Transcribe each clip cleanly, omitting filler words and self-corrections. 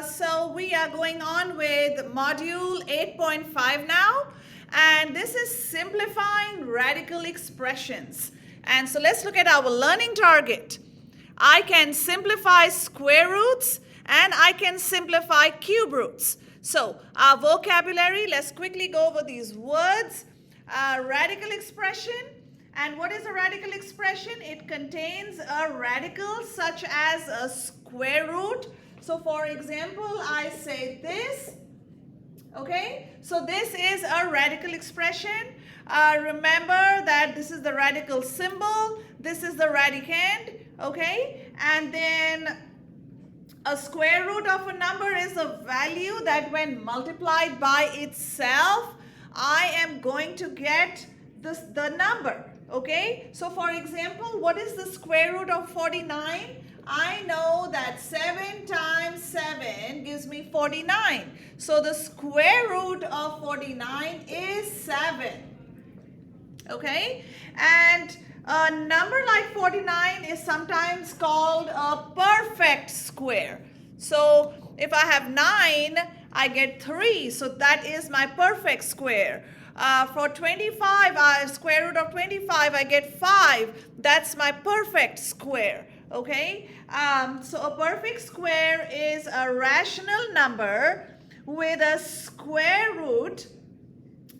So we are going on with module 8.5 now, and this is simplifying radical expressions. And so let's look at our learning target. I can simplify square roots and I can simplify cube roots. So our vocabulary, let's quickly go over these words. Radical expression. And what is a radical expression? It contains a radical such as a square root. So for example, I say this. Okay, so this is a radical expression. Remember that this is the radical symbol. This is the radicand. Okay, and then a square root of a number is a value that when multiplied by itself, I am going to get the number. Okay, so for example, what is the square root of 49? I know that 7 times 7 gives me 49. So the square root of 49 is 7. Okay, and a number like 49 is sometimes called a perfect square. So if I have 9, I get 3. So that is my perfect square. For 25, square root of 25, I get 5. That's my perfect square. Okay, so a perfect square is a rational number with a square root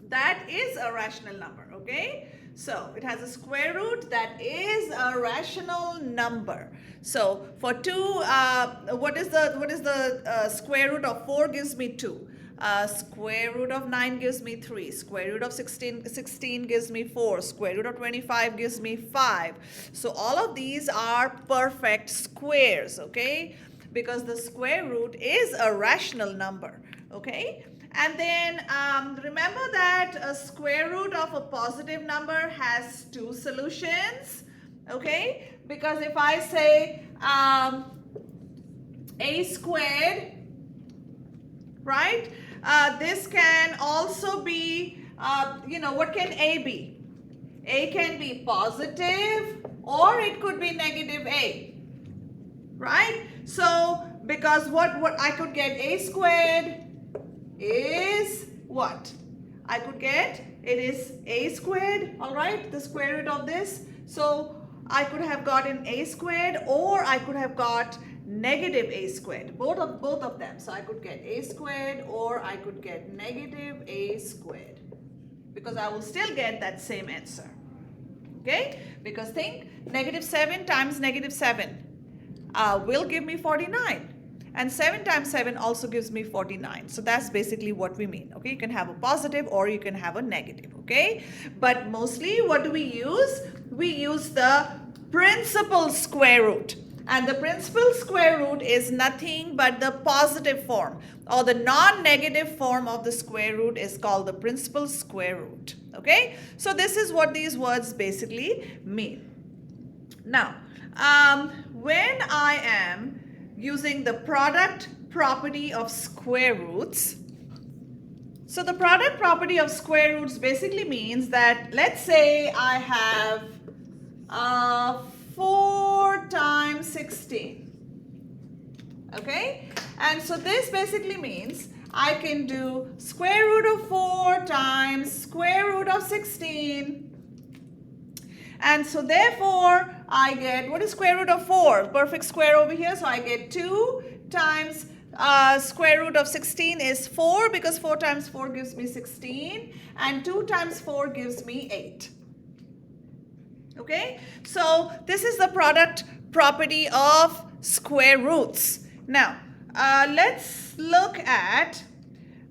that is a rational number. Okay, so it has a square root that is a rational number. So for 2, what is the square root of 4 gives me 2. Square root of 9 gives me 3. Square root of 16 gives me 4. Square root of 25 gives me 5. So all of these are perfect squares, okay? Because the square root is a rational number, okay? And then remember that a square root of a positive number has 2 solutions, okay? Because if I say a squared, right? This can also be, what can a be? A can be positive or it could be negative a, right? So because what I could get a squared is what? I could get, it is a squared, all right? The square root of this. So I could have gotten a squared or I could have got negative a squared, both of them. So I could get a squared or I could get negative a squared, because I will still get that same answer. Okay, because think, negative 7 times negative 7 will give me 49, and 7 times 7 also gives me 49. So that's basically what we mean. Okay, you can have a positive or you can have a negative. Okay, but mostly what do we use? We use the principal square root. And the principal square root is nothing but the positive form, or the non-negative form of the square root is called the principal square root. Okay, so this is what these words basically mean. Now, when I am using the product property of square roots, so the product property of square roots basically means that, let's say I have 4 times 16. Okay, and so this basically means I can do square root of 4 times square root of 16. And so therefore I get, what is square root of 4? Perfect square over here. So I get 2 times square root of 16 is 4, because 4 times 4 gives me 16, and 2 times 4 gives me 8. Okay, so this is the product property of square roots. Now, let's look at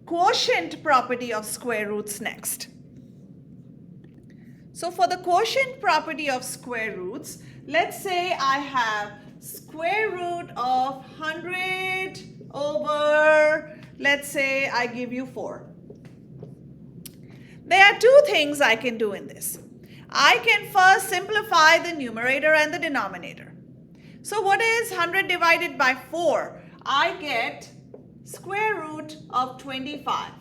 quotient property of square roots next. So for the quotient property of square roots, let's say I have square root of 100 over, let's say I give you 4. There are 2 things I can do in this. I can first simplify the numerator and the denominator. So what is 100 divided by 4? I get square root of 25.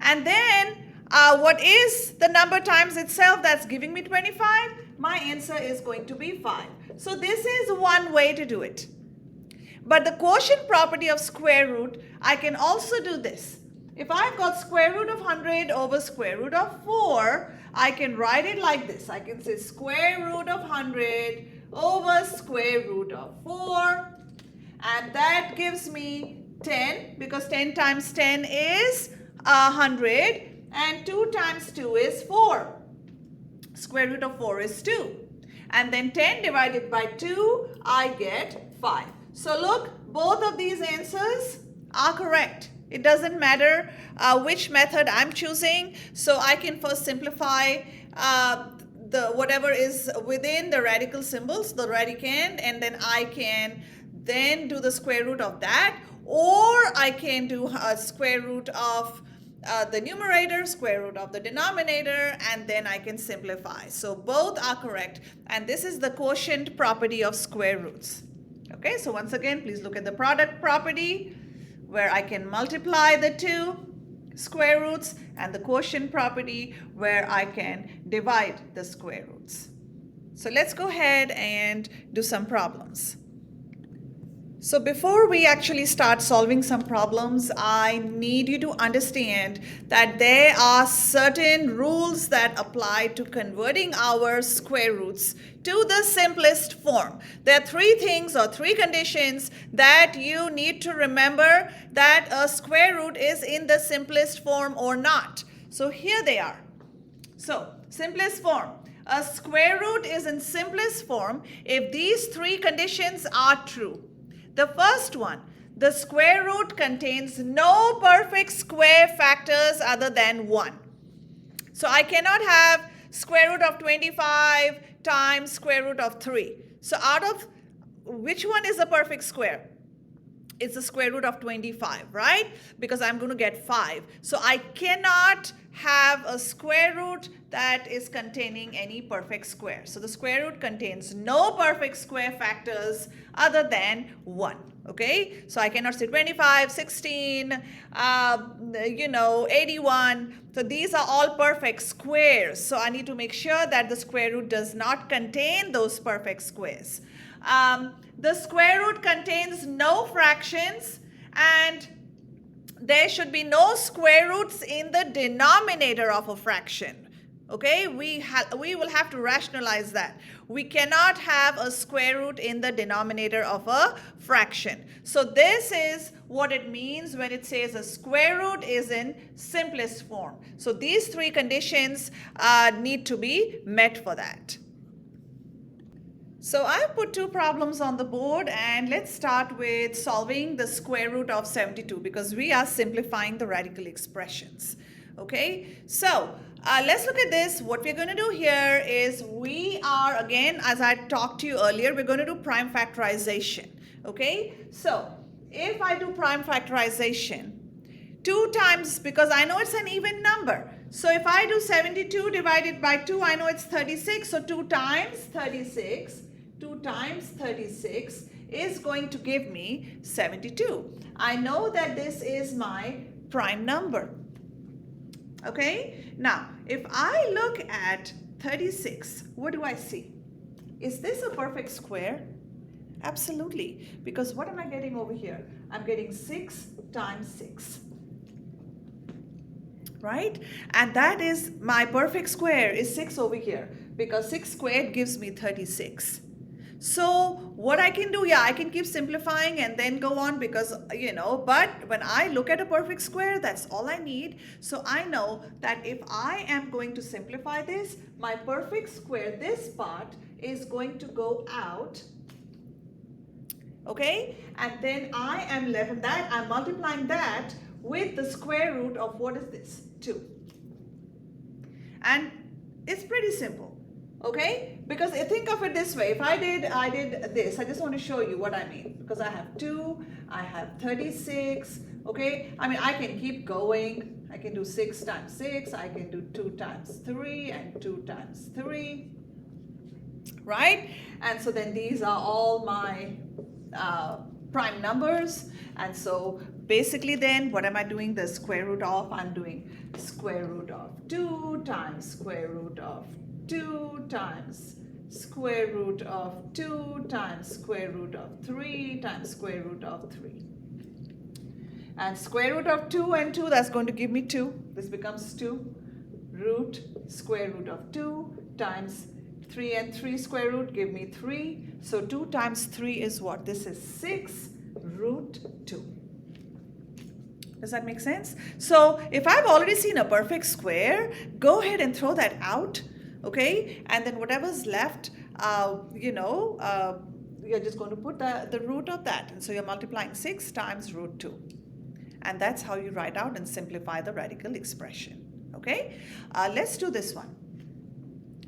And then what is the number times itself that's giving me 25? My answer is going to be 5. So this is one way to do it. But the quotient property of square root, I can also do this. If I've got square root of 100 over square root of 4, I can write it like this. I can say square root of 100 over square root of 4. And that gives me 10, because 10 times 10 is 100. And 2 times 2 is 4. Square root of 4 is 2. And then 10 divided by 2, I get 5. So look, both of these answers are correct. It doesn't matter which method I'm choosing. So I can first simplify the whatever is within the radical symbols, the radicand, and then I can then do the square root of that, or I can do a square root of the numerator, square root of the denominator, and then I can simplify. So both are correct, and this is the quotient property of square roots. Okay, so once again, please look at the product property where I can multiply the two square roots, and the quotient property where I can divide the square roots. So let's go ahead and do some problems. So before we actually start solving some problems, I need you to understand that there are certain rules that apply to converting our square roots to the simplest form. There are three things or three conditions that you need to remember that a square root is in the simplest form or not. So here they are. So simplest form. A square root is in simplest form if these three conditions are true. The first one, the square root contains no perfect square factors other than 1. So I cannot have square root of 25 times square root of 3. So out of which one is a perfect square? It's the square root of 25, right? Because I'm going to get 5. So I cannot have a square root that is containing any perfect square. So the square root contains no perfect square factors other than 1. Okay? So I cannot say 25, 16, 81. So these are all perfect squares. So I need to make sure that the square root does not contain those perfect squares. The square root contains no fractions, and there should be no square roots in the denominator of a fraction. Okay, we will have to rationalize that. We cannot have a square root in the denominator of a fraction. So this is what it means when it says a square root is in simplest form. So these three conditions need to be met for that. So I've put two problems on the board, and let's start with solving the square root of 72 because we are simplifying the radical expressions. Okay, so let's look at this. What we're going to do here is we are, again, as I talked to you earlier, we're going to do prime factorization. Okay, so if I do prime factorization, 2 times, because I know it's an even number. So if I do 72 divided by 2, I know it's 36. So 2 times 36. 2 times 36 is going to give me 72. I know that this is my prime number. Okay? Now, if I look at 36, what do I see? Is this a perfect square? Absolutely. Because what am I getting over here? I'm getting 6 times 6. Right? And that is my perfect square is 6 over here, because 6 squared gives me 36. So what I can do, I can keep simplifying and then go on because, but when I look at a perfect square, that's all I need. So I know that if I am going to simplify this, my perfect square, this part is going to go out. Okay? And then I am left with that, I'm multiplying that with the square root of what is this? 2. And it's pretty simple. Okay, because think of it this way. If I did this, I just want to show you what I mean, because I have 2, I have 36. Okay, I mean, I can keep going. I can do 6 times 6, I can do 2 times 3 and 2 times 3, right? And so then these are all my prime numbers. And so basically then what am I doing? The square root of, I'm doing square root of 2 times square root of 2 times square root of 2 times square root of 3 times square root of 3. And square root of 2 and 2, that's going to give me 2. This becomes 2 root square root of 2 times 3 and 3 square root give me 3. So 2 times 3 is what? This is 6 root 2. Does that make sense? So if I've already seen a perfect square, go ahead and throw that out, okay? And then whatever's left, you're just going to put the root of that. And so you're multiplying 6 times root 2. And that's how you write out and simplify the radical expression, okay? Let's do this one.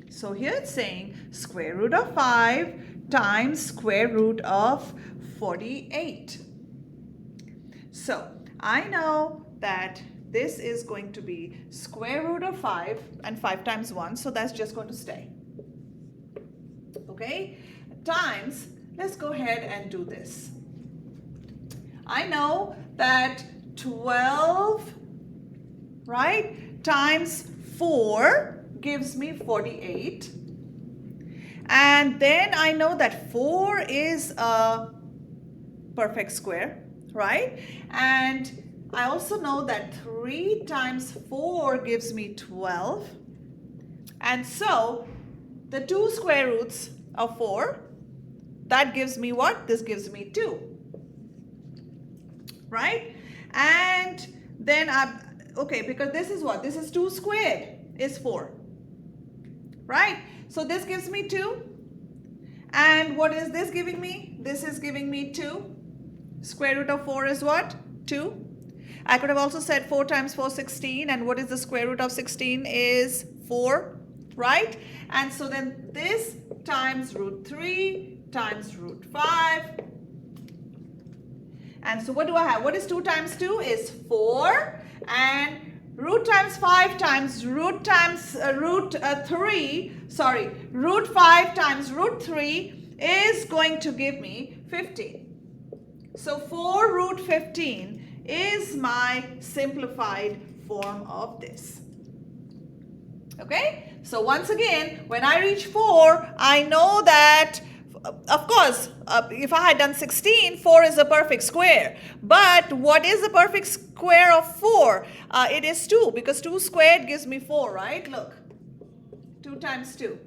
So here it's saying square root of 5 times square root of 48. So I know that this is going to be square root of 5 and 5 times 1, so that's just going to stay. Okay? Times, let's go ahead and do this. I know that 12, right, times 4 gives me 48. And then I know that 4 is a perfect square, right? And I also know that 3 times 4 gives me 12. And so the 2 square roots of 4, that gives me what? This gives me 2, right? And then okay, because this is what? This is 2 squared is 4, right? So this gives me 2. And what is this giving me? This is giving me 2. Square root of 4 is what? 2. I could have also said 4 times 4, 16. And what is the square root of 16 is 4, right? And so then this times root 3 times root 5. And so what do I have? What is 2 times 2 is 4. And root times 5 times root 5 times root 3 is going to give me 15. So 4 root 15 is my simplified form of this. Okay? So once again, when I reach 4, I know that, of course, if I had done 16, 4 is a perfect square. But what is the perfect square of 4? It is 2, because 2 squared gives me 4, right? Look, 2 times 2,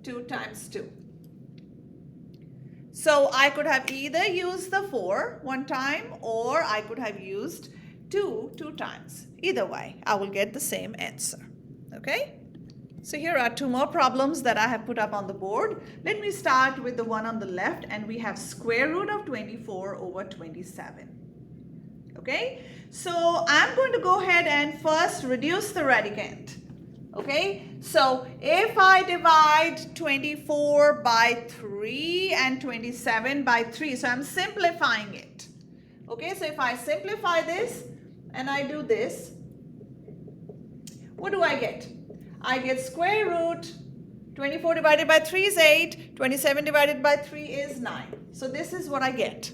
2 times 2. So I could have either used the 4 one time, or I could have used 2 times. Either way, I will get the same answer. Okay? So here are 2 more problems that I have put up on the board. Let me start with the one on the left, and we have square root of 24 over 27. Okay? So I'm going to go ahead and first reduce the radicand. Okay? So if I divide 24 by 3 and 27 by 3, so I'm simplifying it. Okay? So if I simplify this and I do this, what do I get? I get square root 24 divided by 3 is 8, 27 divided by 3 is 9. So this is what I get.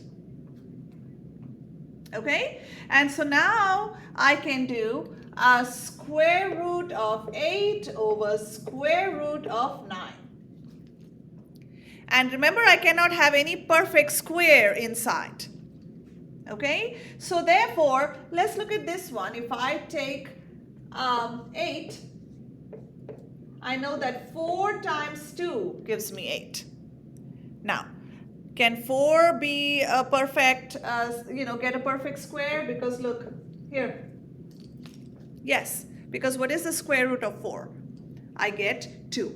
Okay? And so now I can do a square root of 8 over square root of 9. And remember, I cannot have any perfect square inside. Okay? So therefore, let's look at this one. If I take 8, I know that 4 times 2 gives me 8. Now, can 4 be a perfect, get a perfect square? Because look, here. Yes, because what is the square root of 4? I get 2,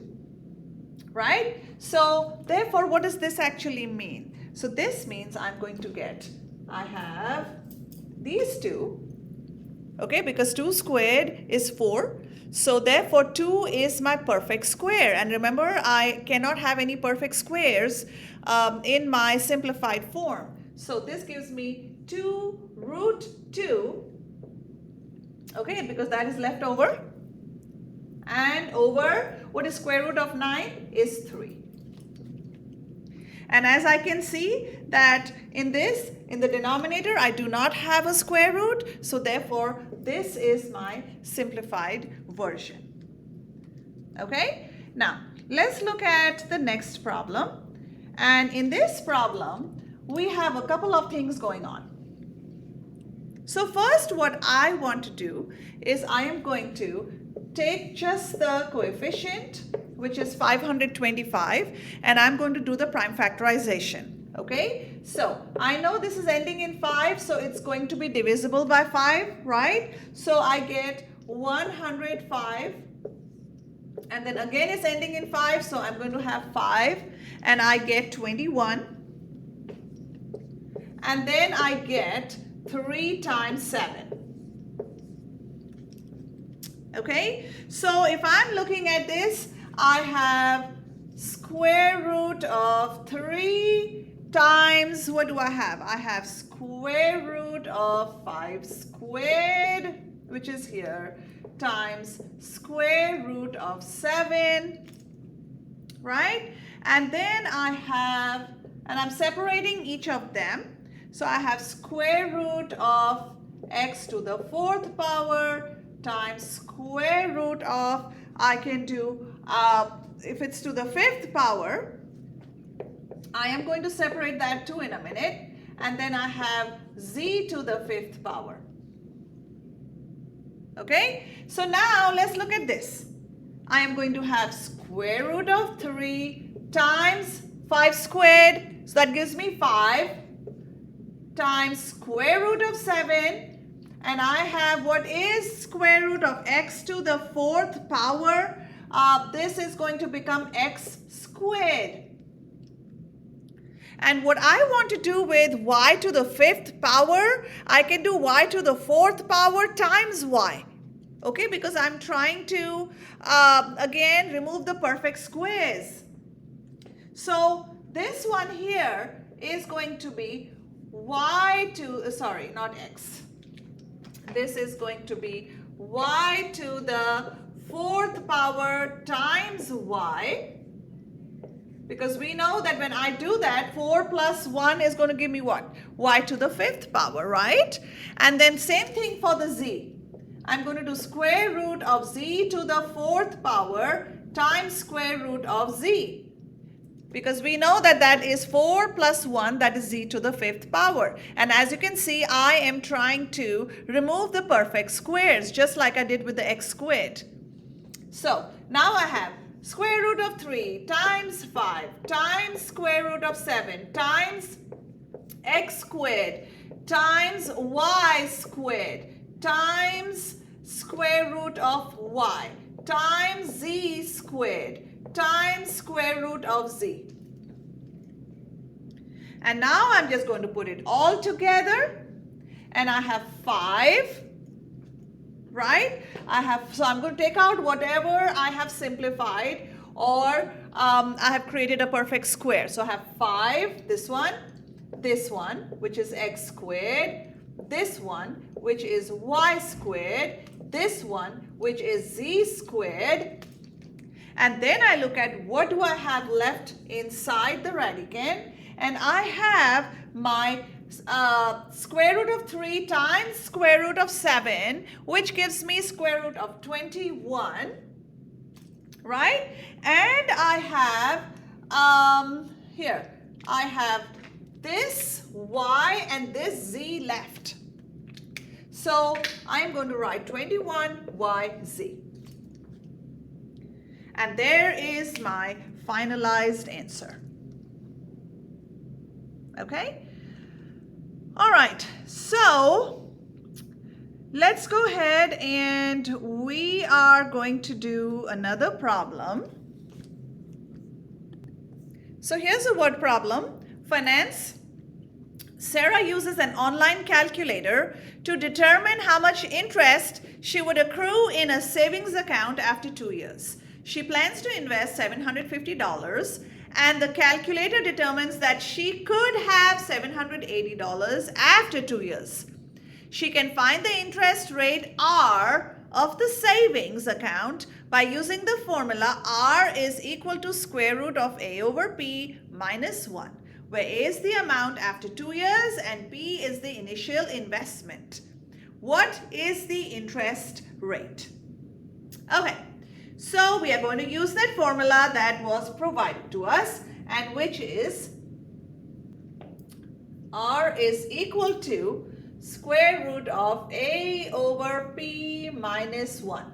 right? So therefore, what does this actually mean? So this means I'm going to get, I have these 2, okay, because 2 squared is 4. So therefore, 2 is my perfect square. And remember, I cannot have any perfect squares in my simplified form. So this gives me 2 root 2, okay, because that is left over. And over, what is square root of 9 is 3. And as I can see that in the denominator, I do not have a square root. So therefore, this is my simplified version. Okay? Now, Let's look at the next problem. And in this problem, we have a couple of things going on. So first, what I want to do is I am going to take just the coefficient, which is 525, and I'm going to do the prime factorization. Okay, so I know this is ending in 5, so it's going to be divisible by 5, right? So I get 105, and then again it's ending in 5, so I'm going to have 5, and I get 21, and then I get 3 times 7. Okay, so if I'm looking at this, I have square root of 3 times, what do I have? I have square root of 5 squared, which is here, times square root of 7, right? And then I have, and I'm separating each of them. So I have square root of x to the 4th power times square root of, I can do, if it's to the 5th power, I am going to separate that too in a minute. And then I have z to the 5th power. Okay, so now let's look at this. I am going to have square root of 3 times 5 squared. So that gives me 5 times square root of 7. And I have what is square root of x to the 4th power. This is going to become x squared. And what I want to do with y to the 5th power, I can do y to the 4th power times y. Okay, because I'm trying to, again, remove the perfect squares. So this one here is going to be y to, sorry, not x. This is going to be y to the 4th power times y. Because we know that when I do that, 4 plus 1 is going to give me what? Y to the 5th power, right? And then same thing for the z. I'm going to do square root of z to the 4th power times square root of z. Because we know that that is 4 plus 1, that is z to the 5th power. And as you can see, I am trying to remove the perfect squares, just like I did with the x squared. So now I have square root of 3 times 5 times square root of 7 times x squared times y squared times square root of y times z squared times square root of z. And now I'm just going to put it all together, and I have 5. Right? So I'm going to take out whatever I have simplified, or I have created a perfect square. So I have 5, this one, which is x squared, this one, which is y squared, this one, which is z squared. And then I look at what do I have left inside the radicand, and I have my square root of 3 times square root of 7, which gives me square root of 21, right? And I have, here, I have this y and this z left. So I'm going to write 21yz. And there is my finalized answer. Okay? All right, so let's go ahead and we are going to do another problem. So here's a word problem. Finance. Sarah uses an online calculator to determine how much interest she would accrue in a savings account after 2 years. She plans to invest $750, and the calculator determines that she could have $780 after 2 years. She can find the interest rate R of the savings account by using the formula R is equal to square root of A over P minus 1, where A is the amount after 2 years and P is the initial investment. What is the interest rate? Okay, So we are going to use that formula that was provided to us, and which is R is equal to square root of A over P minus 1.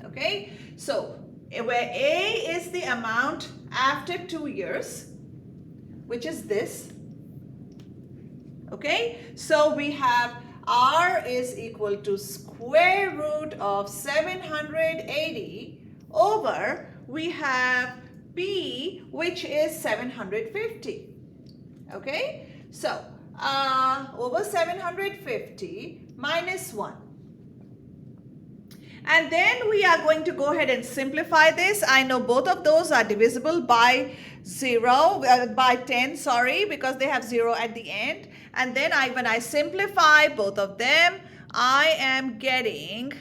Okay, so where A is the amount after 2 years, which is this. Okay, so we have R is equal to square root of 780 over, we have P, which is 750. Okay, so over 750 minus 1. And then we are going to go ahead and simplify this. I know both of those are divisible by 10, sorry, because they have 0 at the end. And then when I simplify both of them, I am getting,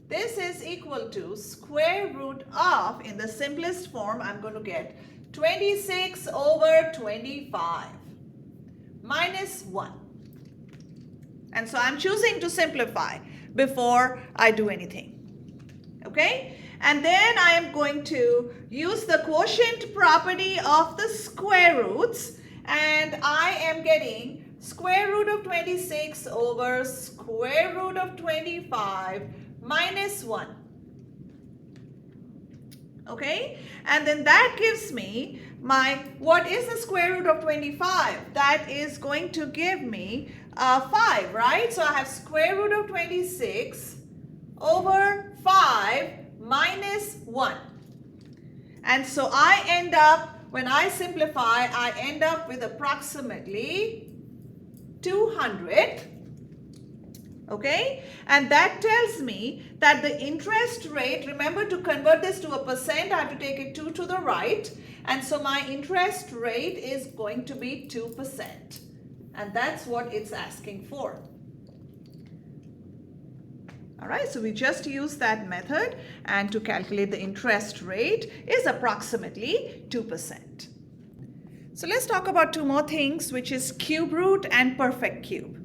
this is equal to square root of, in the simplest form, I'm going to get 26 over 25 minus 1. And so I'm choosing to simplify before I do anything. Okay? And then I am going to use the quotient property of the square roots, and I am getting square root of 26 over square root of 25 minus 1. Okay, and then that gives me what is the square root of 25? That is going to give me 5, right? So I have square root of 26 over 5 minus 1. And so I end up, when I simplify, I end up with approximately 200. Okay, and that tells me that the interest rate, remember to convert this to a percent, I have to take it 2 to the right, and so my interest rate is going to be 2%, and that's what it's asking for. All right, so we just use that method, and to calculate the interest rate is approximately 2%. So let's talk about two more things, which is cube root and perfect cube.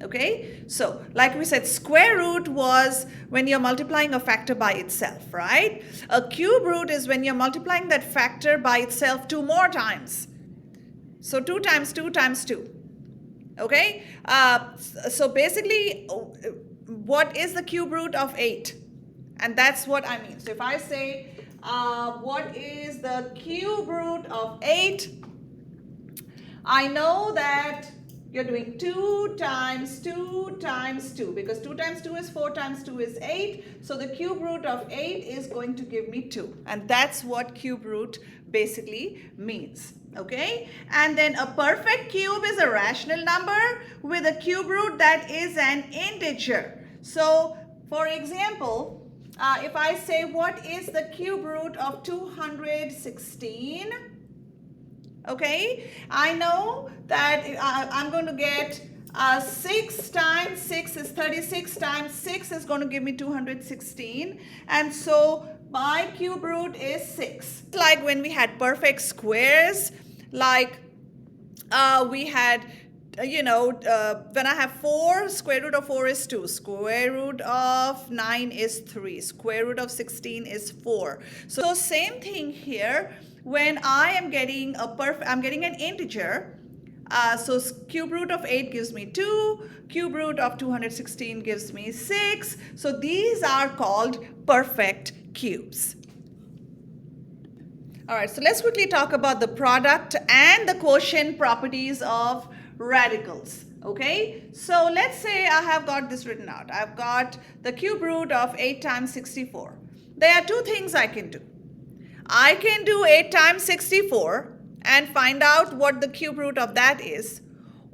Okay, so like we said, square root was when you're multiplying a factor by itself, right? A cube root is when you're multiplying that factor by itself 2 more times. So 2 times 2 times 2. Okay, so basically, what is the cube root of 8? And that's what I mean. So if I say, what is the cube root of 8? I know that you're doing 2 times 2 times 2, because 2 times 2 is 4 times 2 is 8. So the cube root of 8 is going to give me 2. And that's what cube root basically means. Okay? And then a perfect cube is a rational number with a cube root that is an integer. So for example, if I say what is the cube root of 216? Okay, I know that I'm going to get 6 times 6 is 36 times 6 is going to give me 216, and so my cube root is 6. Like when we had perfect squares, like we had, when I have 4, square root of 4 is 2, square root of 9 is 3, square root of 16 is 4. So same thing here. When I am getting I'm getting an integer, so cube root of 8 gives me 2, cube root of 216 gives me 6. So these are called perfect cubes. All right, so let's quickly talk about the product and the quotient properties of radicals. Okay, so let's say I have got this written out. I've got the cube root of 8 times 64. There are 2 things I can do. I can do 8 times 64 and find out what the cube root of that is,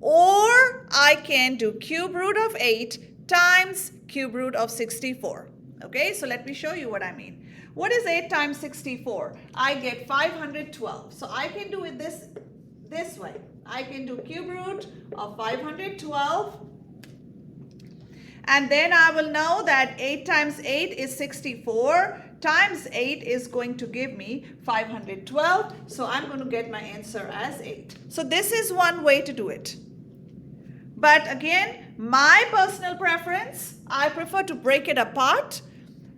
or I can do cube root of 8 times cube root of 64. Okay, so let me show you what I mean. What is 8 times 64? I get 512. So I can do it this way. I can do cube root of 512, and then I will know that 8 times 8 is 64 times 8 is going to give me 512. So I'm going to get my answer as 8. So this is one way to do it. But again, my personal preference, I prefer to break it apart.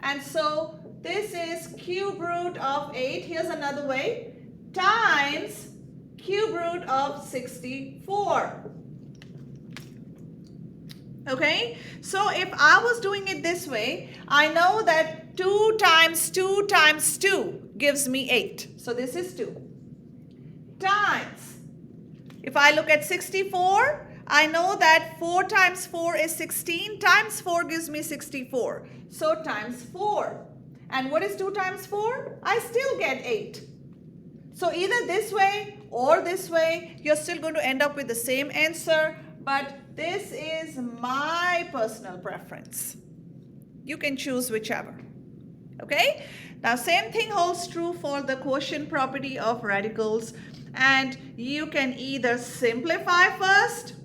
And so this is cube root of 8, here's another way, times cube root of 64. Okay, so if I was doing it this way, I know that 2 times 2 times 2 gives me 8. So this is 2. Times, if I look at 64, I know that 4 times 4 is 16. Times 4 gives me 64. So times 4. And what is 2 times 4? I still get 8. So either this way or this way, you're still going to end up with the same answer. But this is my personal preference. You can choose whichever. Okay? Now, same thing holds true for the quotient property of radicals. And you can either simplify first.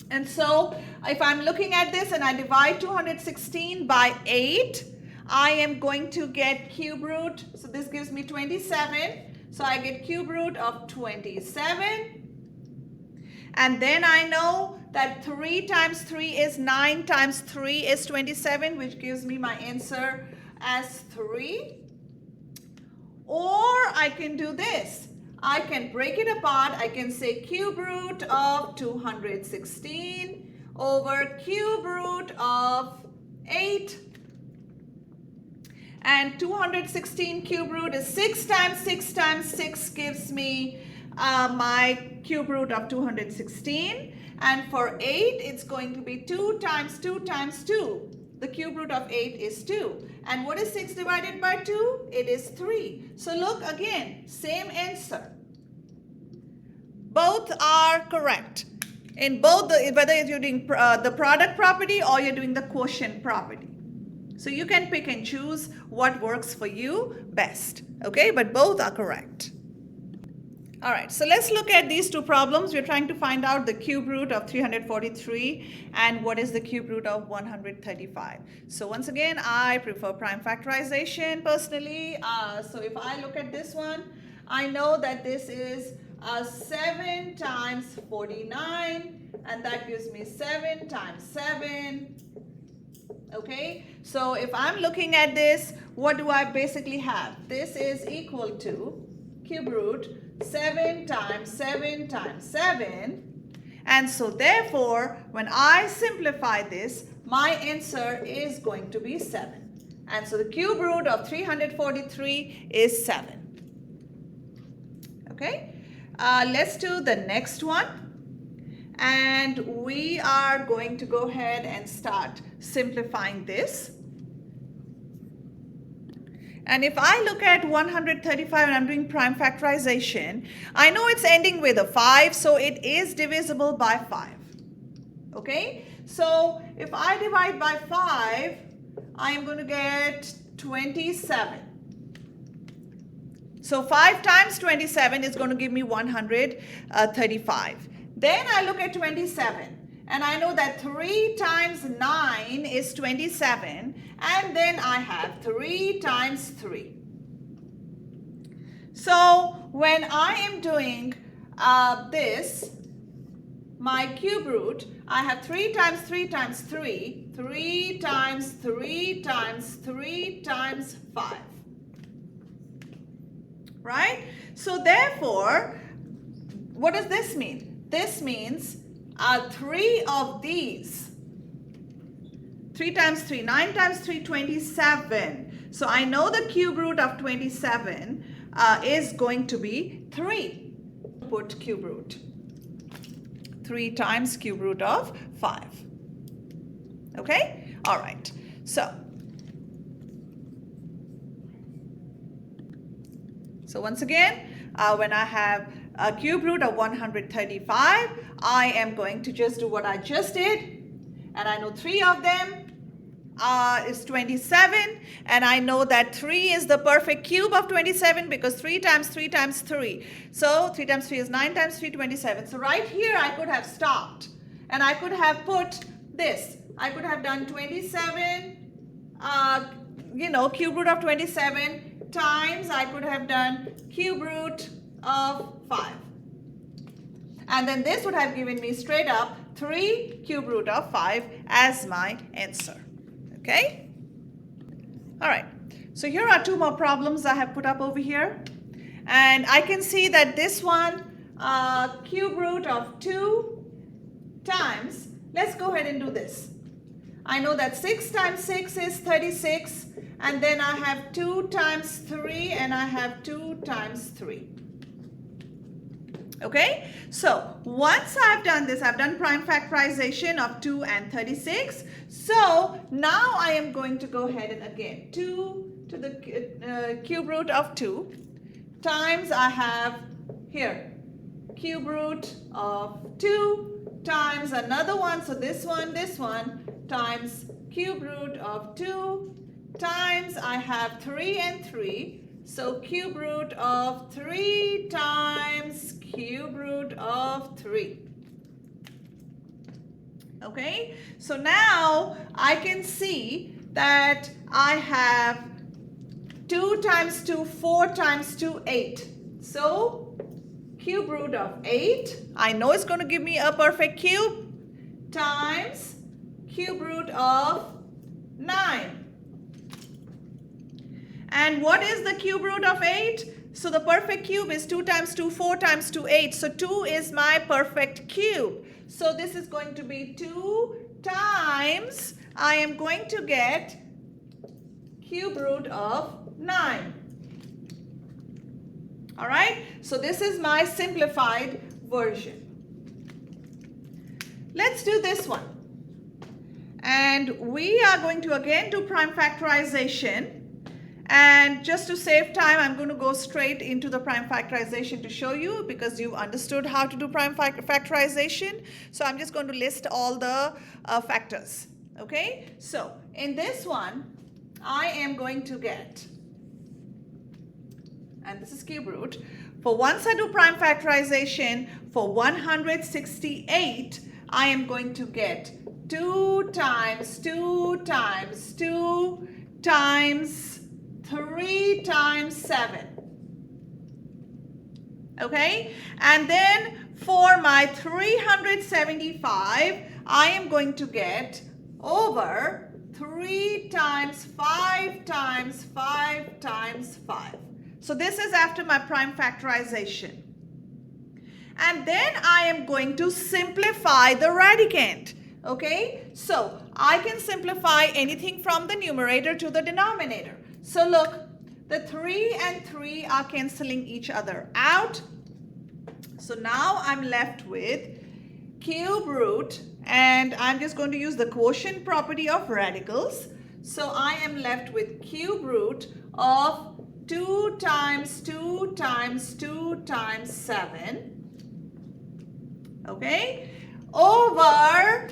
And so, if I'm looking at this and I divide 216 by 8, I am going to get cube root. So this gives me 27. So I get cube root of 27. And then I know that 3 times 3 is 9 times 3 is 27, which gives me my answer as 3. Or I can do this. I can break it apart. I can say cube root of 216 over cube root of 8. And 216 cube root is 6 times 6 times 6 gives me my cube root of 216. And for 8, it's going to be 2 times 2 times 2. The cube root of 8 is 2. And what is 6 divided by 2? It is 3. So look again, same answer. Both are correct. In both, whether you're doing the product property or you're doing the quotient property. So you can pick and choose what works for you best. Okay, but both are correct. All right, so let's look at these two problems. We're trying to find out the cube root of 343 and what is the cube root of 135. So once again, I prefer prime factorization personally. So if I look at this one, I know that this is 7 times 49, and that gives me 7 times 7. Okay, so if I'm looking at this, what do I basically have? This is equal to cube root 7 times 7 times 7. And so therefore, when I simplify this, my answer is going to be 7. And so the cube root of 343 is 7. Okay, let's do the next one. And we are going to go ahead and start simplifying this. And if I look at 135 and I'm doing prime factorization, I know it's ending with a 5, so it is divisible by 5. Okay, so if I divide by 5, I am going to get 27. So 5 times 27 is going to give me 135. Then I look at 27. And I know that 3 times 9 is 27. And then I have 3 times 3. So when I am doing this, my cube root, I have 3 times 3 times 3. 3 times 3 times 3 times 5. Right? So therefore, what does this mean? This means 3 of these. 3 times 3, 9 times 3, 27. So I know the cube root of 27 is going to be 3. Put cube root. 3 times cube root of 5. Okay? All right. So once again, when I have a cube root of 135, I am going to just do what I just did. And I know 3 of them is 27. And I know that 3 is the perfect cube of 27 because 3 times 3 times 3. So 3 times 3 is 9 times 3, 27. So right here I could have stopped. And I could have put this. I could have done 27, cube root of 27 times I could have done cube root of 5. And then this would have given me straight up 3 cube root of 5 as my answer. Okay? All right. So here are 2 more problems I have put up over here. And I can see that this one, cube root of 2 times, let's go ahead and do this. I know that 6 times 6 is 36, and then I have 2 times 3, and I have 2 times 3. Okay, so once I've done this, I've done prime factorization of 2 and 36. So now I am going to go ahead and again 2 to the cube root of 2 times I have here cube root of 2 times another one. So this one times cube root of 2 times I have 3 and 3. So cube root of 3 times cube root of 3. Okay, so now I can see that I have 2 times 2, 4 times 2, 8. So cube root of 8, I know it's going to give me a perfect cube, times cube root of 9. And what is the cube root of 8? So the perfect cube is 2 times 2, 4 times 2, 8. So 2 is my perfect cube. So this is going to be 2 times, I am going to get cube root of 9. All right, so this is my simplified version. Let's do this one. And we are going to again do prime factorization. And just to save time, I'm going to go straight into the prime factorization to show you, because you've understood how to do prime factorization. So I'm just going to list all the factors. Okay, so in this one, I am going to get, and this is cube root, for once I do prime factorization for 168, I am going to get 2 times 2 times 2 times 3 times 7. Okay, and then for my 375, I am going to get over 3 times 5 times 5 times 5. So this is after my prime factorization. And then I am going to simplify the radicand. Okay, so I can simplify anything from the numerator to the denominator. So look, the 3 and 3 are canceling each other out. So now I'm left with cube root, and I'm just going to use the quotient property of radicals. So I am left with cube root of 2 times 2 times 2 times 7. Okay, over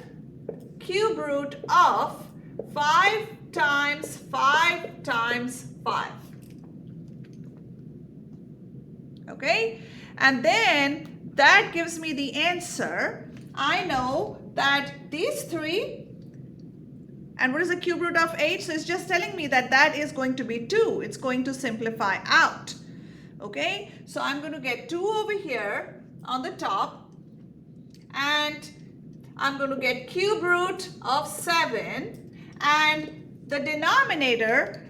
cube root of 5 times 5 times 5. Okay, and then that gives me the answer. I know that these 3, and what is the cube root of 8? So it's just telling me that that is going to be 2. It's going to simplify out. Okay, so I'm going to get 2 over here on the top, and I'm going to get cube root of 7, and the denominator,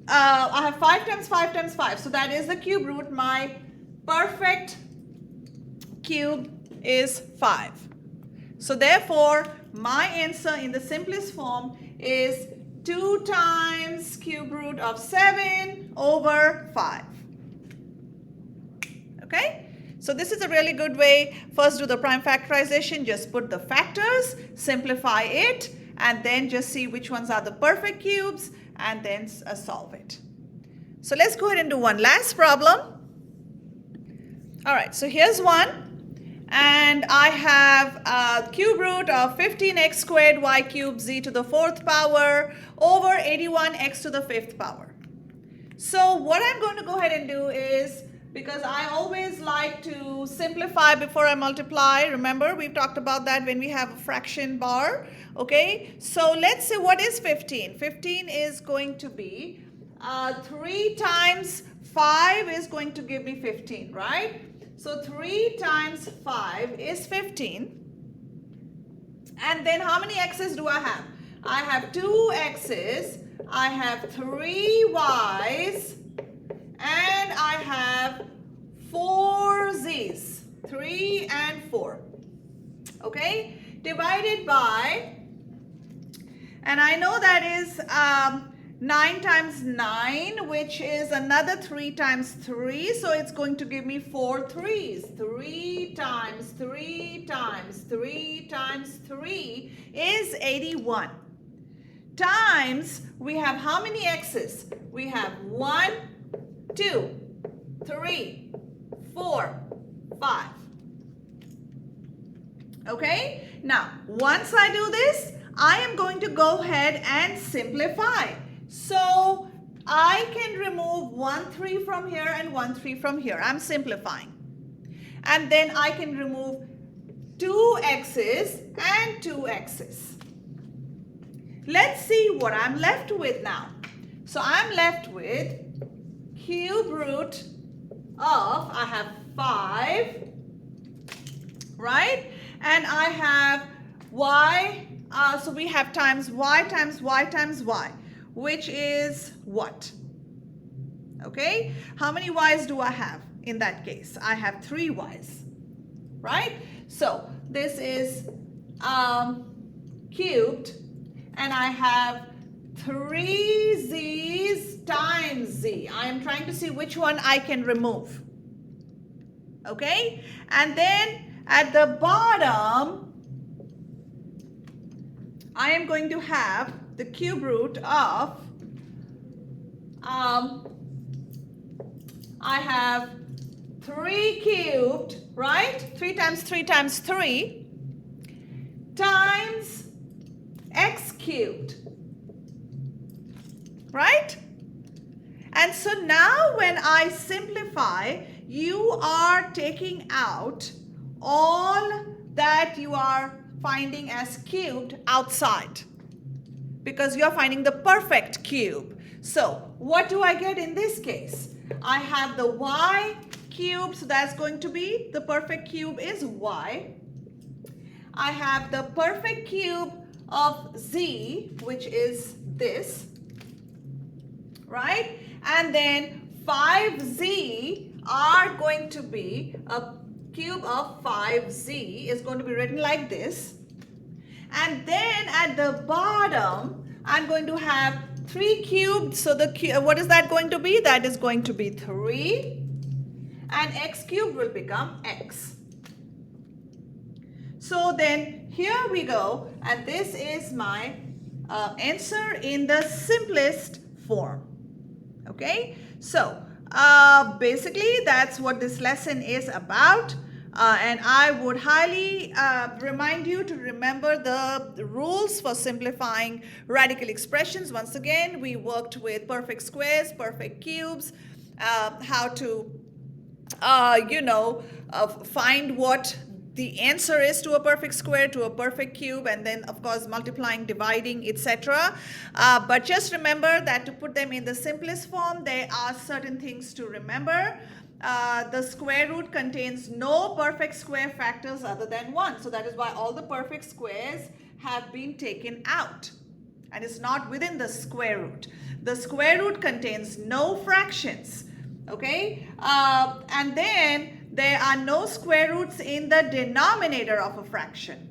I have 5 times 5 times 5. So that is the cube root. My perfect cube is 5. So therefore, my answer in the simplest form is 2 times cube root of 7 over 5. Okay? So this is a really good way. First do the prime factorization, just put the factors, simplify it, and then just see which ones are the perfect cubes, and then solve it. So let's go ahead and do one last problem. All right, so here's one, and I have cube root of 15x squared y cubed z to the 4th power over 81x to the 5th power. So what I'm going to go ahead and do is, because I always like to simplify before I multiply. Remember, we've talked about that when we have a fraction bar. Okay, so let's see, what is 15? 15 is going to be 3 times 5 is going to give me 15, right? So 3 times 5 is 15. And then how many x's do I have? I have 2 x's, I have 3 y's, and I have 4 z's. 3 and 4. Okay? Divided by, and I know that is 9 times 9, which is another 3 times 3. So it's going to give me 4 threes. 3 times 3 times 3 times 3 is 81. Times, we have how many x's? We have 1, 2, 3, 4, 5. Okay? Now, once I do this, I am going to go ahead and simplify. So, I can remove 1 3 from here and 1 3 from here. I'm simplifying. And then I can remove 2 x's and 2 x's. Let's see what I'm left with now. So, I'm left with cube root of, I have 5, right? And I have y, so we have times y times y times y, which is what? Okay, how many y's do I have in that case? I have 3 y's, right? So this is cubed, and I have 3 z's times z. I am trying to see which one I can remove. Okay, and then at the bottom, I am going to have the cube root of, I have 3 cubed, right? 3 times 3 times 3 times x cubed, right? And so now when I simplify, you are taking out all that you are finding as cubed outside, because you're finding the perfect cube. So what do I get in this case? I have the y cubed, so that's going to be, the perfect cube is y. I have the perfect cube of z, which is this, right? And then 5z are going to be a cube of 5z is going to be written like this. And then at the bottom, I'm going to have 3 cubed. So what is that going to be? That is going to be 3. And x cubed will become x. So then here we go. And this is my answer in the simplest form. Okay. So basically that's what this lesson is about. And I would highly remind you to remember the rules for simplifying radical expressions. Once again, we worked with perfect squares, perfect cubes, how to, find what the answer is to a perfect square, to a perfect cube, and then of course multiplying, dividing, etc. But just remember that to put them in the simplest form, there are certain things to remember. The square root contains no perfect square factors other than 1. So that is why all the perfect squares have been taken out. And it's not within the square root. The square root contains no fractions. Okay? And then there are no square roots in the denominator of a fraction.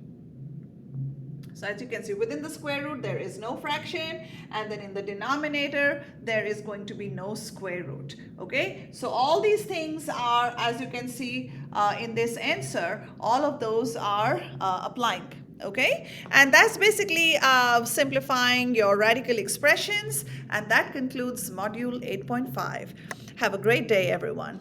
So as you can see, within the square root, there is no fraction. And then in the denominator, there is going to be no square root. Okay, so all these things are, as you can see in this answer, all of those are applying. Okay, and that's basically simplifying your radical expressions. And that concludes module 8.5. Have a great day, everyone.